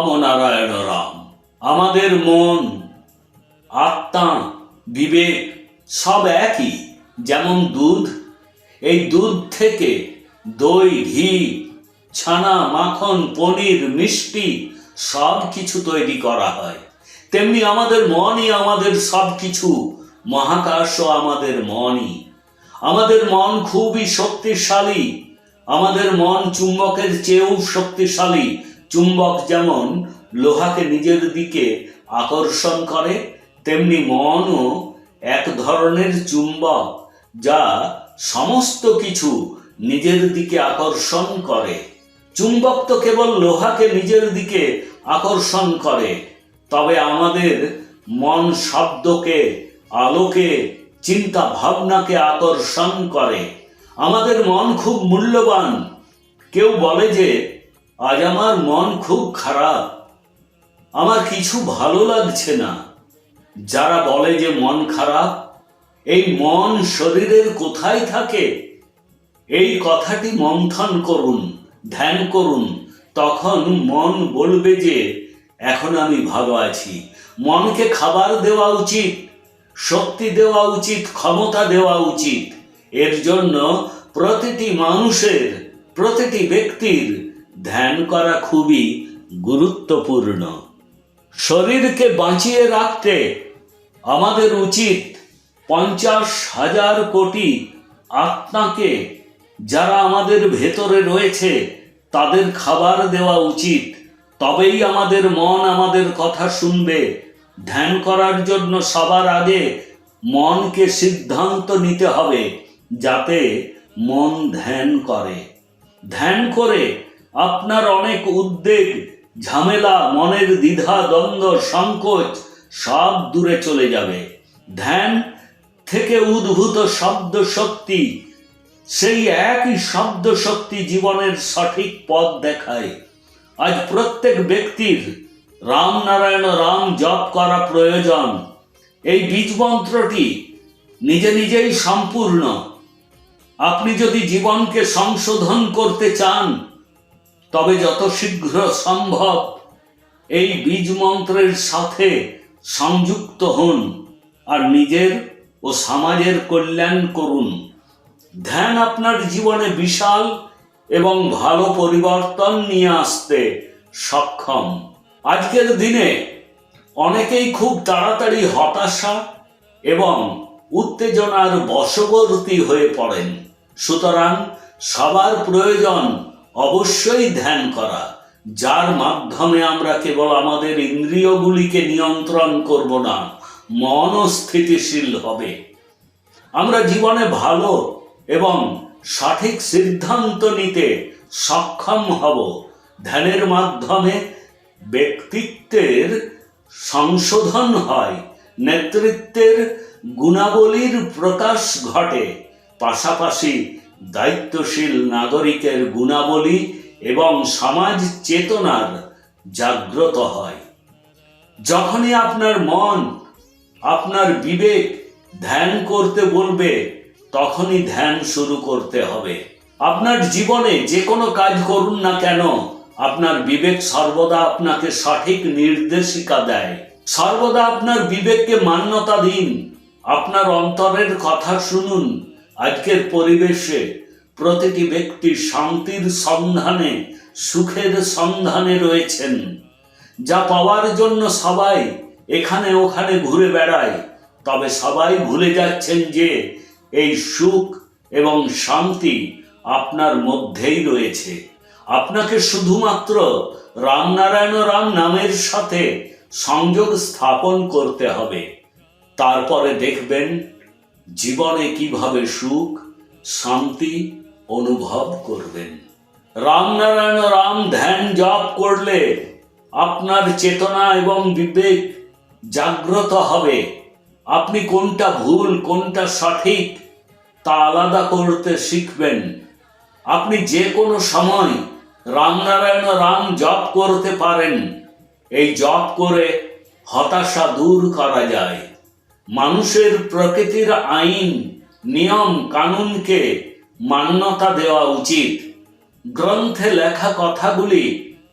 রাম নারায়ণ রাম। আমাদের মন, আত্মা, বিবেক সব একই। যেমন দুধ, এই দুধ থেকে দই, ঘি, ছানা, মাখন, পনির, মিষ্টি সব কিছু তৈরি করা হয়। তেমনি আমাদের মনই আমাদের সব কিছু। মহাকাশও আমাদের মনই। আমাদের মন খুবই শক্তিশালী। আমাদের মন চুম্বকের চেয়েও শক্তিশালী। চুম্বক যেমন লোহাকে নিজের দিকে আকর্ষণ করে, তেমনি মনও এক ধরনের চুম্বক, যা সমস্ত কিছু নিজের দিকে আকর্ষণ করে। চুম্বক তো কেবল লোহাকে নিজের দিকে আকর্ষণ করে, তবে আমাদের মন শব্দকে, আলোকে, চিন্তা ভাবনাকে আকর্ষণ করে। আমাদের মন খুব মূল্যবান। কেউ বলে যে আজ আমার মন খুব খারাপ, আমার কিছু ভালো লাগছে না। যারা বলে যে মন খারাপ, এই মন শরীরের কোথায় থাকে? এই কথাটি মন্থন করুন, ধ্যান করুন। তখন মন বলবে যে এখন আমি ভালো আছি। মনকে খাবার দেওয়া উচিত, শক্তি দেওয়া উচিত, ক্ষমতা দেওয়া উচিত। এর জন্য প্রতিটি মানুষের, প্রতিটি ব্যক্তির ধ্যান করা খুবই গুরুত্বপূর্ণ। শরীরকে বাঁচিয়ে রাখতে আমাদের উচিত 50,000 কোটি আত্মাকে, যারা আমাদের ভেতরে রয়েছে, তাদের খাবার দেওয়া উচিত। তবেই আমাদের মন আমাদের কথা শুনবে। ধ্যান করার জন্য সবার আগে মনকে সিদ্ধান্ত নিতে হবে যাতে মন ধ্যান করে। ধ্যান করে আপনার অনেক উদ্বেগ, ঝামেলা, মনের দ্বিধা, দ্বন্দ্ব, সংকোচ সব দূরে চলে যাবে। ধ্যান থেকে উদ্ভূত শব্দ শক্তি, সেই একই শব্দ শক্তি জীবনের সঠিক পথ দেখায়। আজ প্রত্যেক ব্যক্তির রাম নারায়ণ রাম জপ করা প্রয়োজন। এই বীজ মন্ত্রটি নিজে নিজেই সম্পূর্ণ। আপনি যদি জীবনকে সংশোধন করতে চান, তবে যত শীঘ্র সম্ভব এই বীজ মন্ত্রের সাথে সংযুক্ত হন আর নিজের ও সমাজের কল্যাণ করুন। ধ্যান আপনার জীবনে বিশাল এবং ভালো পরিবর্তন নিয়ে আসতে সক্ষম। আজকের দিনে অনেকেই খুব তাড়াতাড়ি হতাশা এবং উত্তেজনার বশবর্তী হয়ে পড়েন। সুতরাং সবার প্রয়োজন অবশ্যই ধ্যান করা, যার মাধ্যমে আমরা কেবল আমাদের ইন্দ্রিয়গুলিকে নিয়ন্ত্রণ করব না, মনও স্থিতিশীল হবে। আমরা জীবনে ভালো এবং সঠিক সিদ্ধান্ত নিতে সক্ষম হব। ধ্যানের মাধ্যমে ব্যক্তিত্বের সংশোধন হয়, নেতৃত্বের গুণাবলীর প্রকাশ ঘটে, পাশাপাশি দায়িত্বশীল নাগরিকের গুণাবলী এবং সমাজ চেতনার জাগ্রত হয়। যখনই আপনার মন, আপনার বিবেক ধ্যান করতে বলবে, তখনই ধ্যান শুরু করতে হবে। আপনার জীবনে যে কোনো কাজ করুন না কেন, আপনার বিবেক সর্বদা আপনাকে সঠিক নির্দেশিকা দেয়। সর্বদা আপনার বিবেককে মান্যতা দিন, আপনার অন্তরের কথা শুনুন। আজকের পরিবেশে প্রতিটি ব্যক্তি শান্তির সন্ধানে, সুখের সন্ধানে রয়েছেন, যা পাওয়ার জন্য সবাই এখানে ওখানে ঘুরে বেড়ায়। তবে সবাই ভুলে যাচ্ছেন যে এই সুখ এবং শান্তি আপনার মধ্যেই রয়েছে। আপনাকে শুধুমাত্র রাম নারায়ণ রাম নামের সাথে সংযোগ স্থাপন করতে হবে। তারপরে দেখবেন জীবনে কিভাবে সুখ, শান্তি অনুভব করবেন। রাম নারায়ণ রাম ধ্যান জপ করলে আপনার চেতনা এবং বিবেক জাগ্রত হবে। আপনি কোনটা ভুল, কোনটা সঠিক তা আলাদা করতে শিখবেন। আপনি যে কোনো সময় রাম নারায়ণ রাম জপ করতে পারেন। এই জপ করে হতাশা দূর করা যায়। মানুষের প্রকৃতির আইন, নিয়ম কানুনকে মান্যতা দেওয়া উচিত। গ্রন্থে লেখা কথাগুলি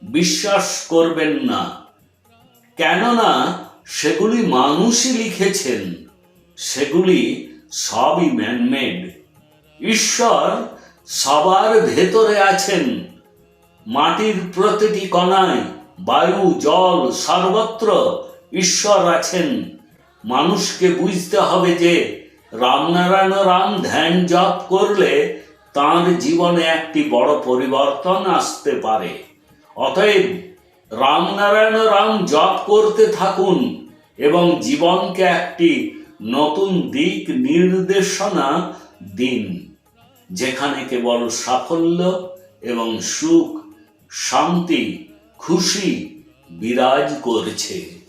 বিশ্বাস করবেন না, কেননা সেগুলি মানুষই লিখেছেন। সেগুলি সবই ম্যানমেড। ঈশ্বর সবার ভেতরে আছেন। মাটির প্রতিটি কণায়, বায়ু, জল, সর্বত্র ঈশ্বর আছেন। মানুষকে বুঝতে হবে যে রামনারায়ণ রাম ধ্যান জপ করলে তার জীবনে একটি বড় পরিবর্তন আসতে পারে। অতএব রামনারায়ণ রাম জপ করতে থাকুন এবং জীবনকে একটি নতুন দিক নির্দেশনা দিন, যেখানে কেবল সাফল্য এবং সুখ, শান্তি, খুশি বিরাজ করছে।